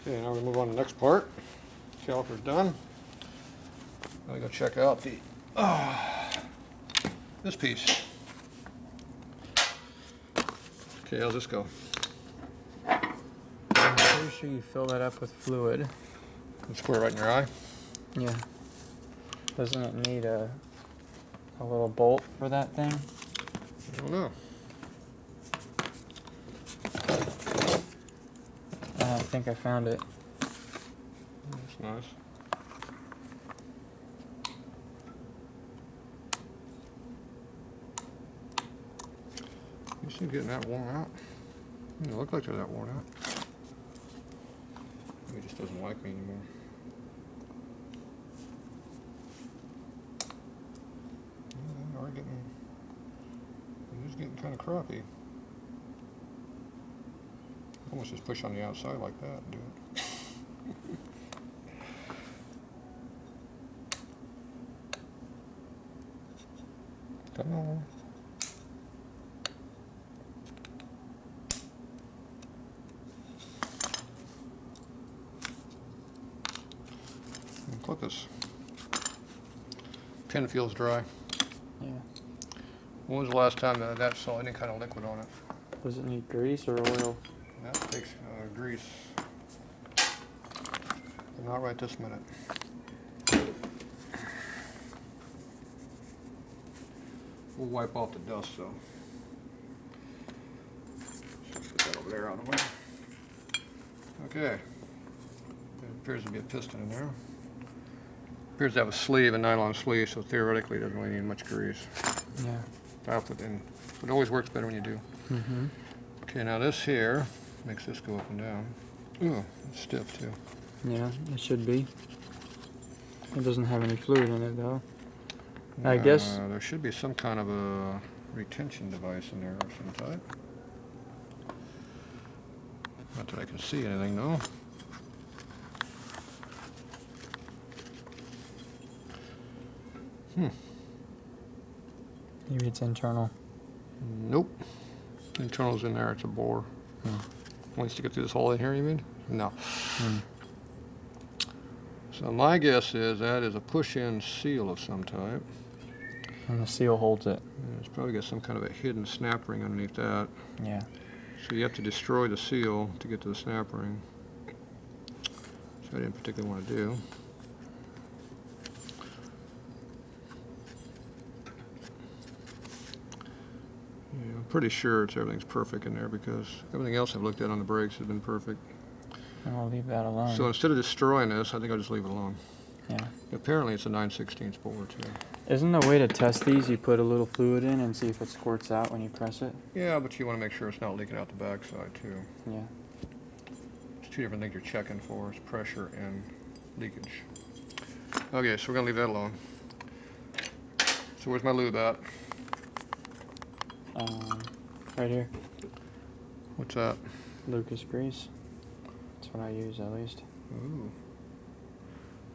Okay, now we move on to the next part. Caliper's done. Now we go check out the this piece. Okay, how's this go? I'm pretty sure you fill that up with fluid. And square right in your eye. Yeah. Doesn't it need a little bolt for that thing? I don't know. I think I found it. That's nice. You seem getting that worn out. Doesn't look like they're that worn out. He just doesn't like me anymore. Yeah, they are getting. It is getting kind of crappy. Almost just push on the outside like that and do it. Come on. And clip this. Pin feels dry. Yeah. When was the last time that saw any kind of liquid on it? Does it need grease or oil? That takes grease. But not right this minute. We'll wipe off the dust though. Just put that over there out of the way. Okay. There appears to be a piston in there. Appears to have a sleeve, a nylon sleeve, so theoretically it doesn't really need much grease. Yeah. I'll put in. It always works better when you do. Mm-hmm. Okay, now this here makes this go up and down. Ooh, it's stiff too. Yeah, it should be. It doesn't have any fluid in it though. I guess there should be some kind of a retention device in there of some type. Not that I can see anything though. maybe it's internal. Nope. Internal's in there, it's a bore. Wants to get through this hole in here, you mean? No. So my guess is that is a push-in seal of some type. And the seal holds it. And it's probably got some kind of a hidden snap ring underneath that. Yeah. So you have to destroy the seal to get to the snap ring. Which I didn't particularly want to do. Yeah, I'm pretty sure everything's perfect in there because everything else I've looked at on the brakes has been perfect. And I'll leave that alone. So instead of destroying this, I think I'll just leave it alone. Yeah. Apparently it's a 9/16 bore too. Isn't the way to test these, you put a little fluid in and see if it squirts out when you press it? Yeah, but you want to make sure it's not leaking out the backside too. Yeah. It's two different things you're checking for, it's pressure and leakage. Okay, so we're gonna leave that alone. So where's my lube at? Right here. What's that? Lucas grease. That's what I use at least. Ooh,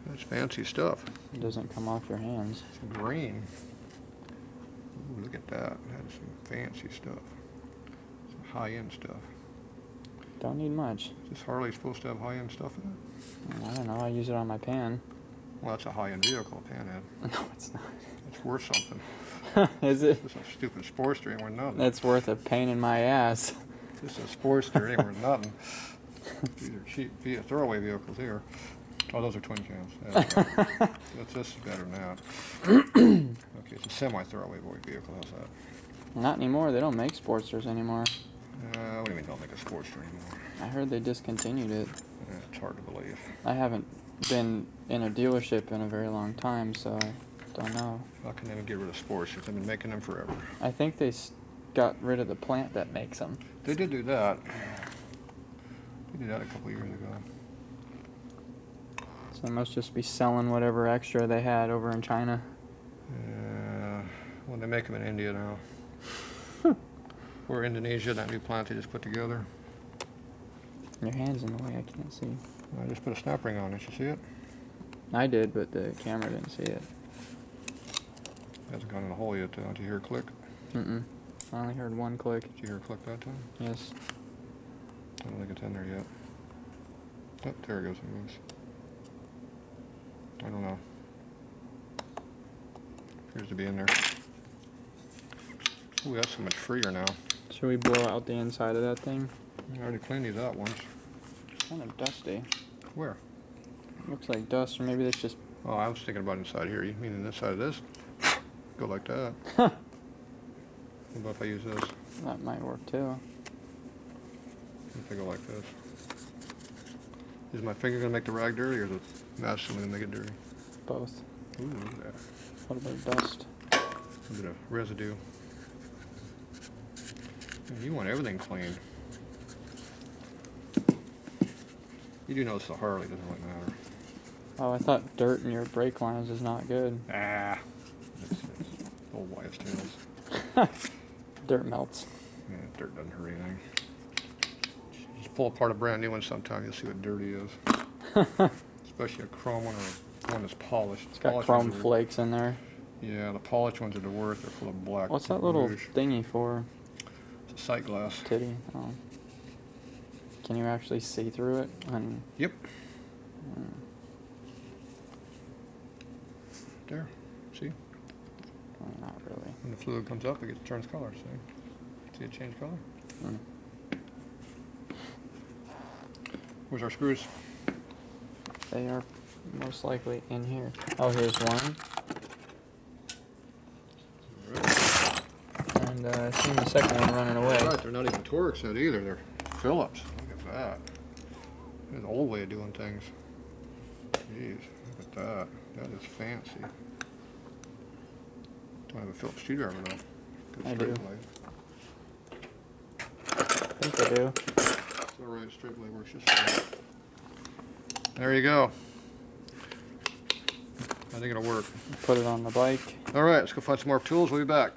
that's fancy stuff. It doesn't come off your hands. Some green. Ooh, look at that. That is some fancy stuff. Some high-end stuff. Don't need much. Is this Harley supposed to have high-end stuff in it? I don't know. I use it on my pan. Well, that's a high-end vehicle, Panhead. No, it's not. It's worth something. Is it? This is a stupid Sportster ain't worth nothing. That's worth a pain in my ass. This is a Sportster, ain't worth nothing. These are cheap throwaway vehicles here. Oh, those are twin cams. That's just better than that. Okay, it's a semi-throwaway vehicle. How's that? Not anymore. They don't make Sportsters anymore. What do you mean don't make a Sportster anymore? I heard they discontinued it. It's hard to believe. I haven't been in a dealership in a very long time, so I don't know. How can they even get rid of Sportsters? They've been making them forever. I think they got rid of the plant that makes them. They did do that. They did that a couple years ago. So they must just be selling whatever extra they had over in China. Well, they make them in India now. Or Indonesia, that new plant they just put together. Your hand's in the way. I can't see. I just put a snap ring on it. You see it? I did, but the camera didn't see it. It hasn't gone in the hole yet, though. Did you hear a click? Mm-mm. I only heard one click. Did you hear a click that time? Yes. I don't think it's in there yet. Oh, there it goes. It moves. I don't know. Appears to be in there. Ooh, that's so much freer now. Should we blow out the inside of that thing? I already cleaned these out once. It's kind of dusty. Where? Looks like dust, or maybe that's just... Oh, I was thinking about inside here. You mean inside of this? Go like that. Huh. What about if I use this? That might work too. If I go like this. Is my finger going to make the rag dirty, or is the match going to make it dirty? Both. Ooh, look at that. A little bit of dust. A bit of residue. You want everything clean. You do notice the Harley doesn't really matter. Oh, I thought dirt in your brake lines is not good. Ah, it's old wives' tales. Dirt melts. Yeah, dirt doesn't hurt anything. Just pull apart a brand new one sometime, you'll see what dirty is. Especially a chrome one or one that's polished. It's got Polished chrome ones are- flakes in there. Yeah, the polished ones are the worst. They're full of black. What's that little rouge. thingy for? It's a sight glass. Titty. Oh. Can you actually see through it? And Yep. There. See? well, not really. When the fluid comes up, it turns color. See it change color? Mm. Where's our screws? They are most likely in here. Oh, here's one. And I seen the second one running away. Right, they're not even Torx yet either. They're Phillips. Look at that. There's an old way of doing things. Jeez, look at that. That is fancy. Don't have a Phillips screwdriver though. Good I straight do. blade. I think I do. It's alright, straight blade works just fine. There you go. I think it'll work. Put it on the bike. Alright, let's go find some more tools. We'll be back.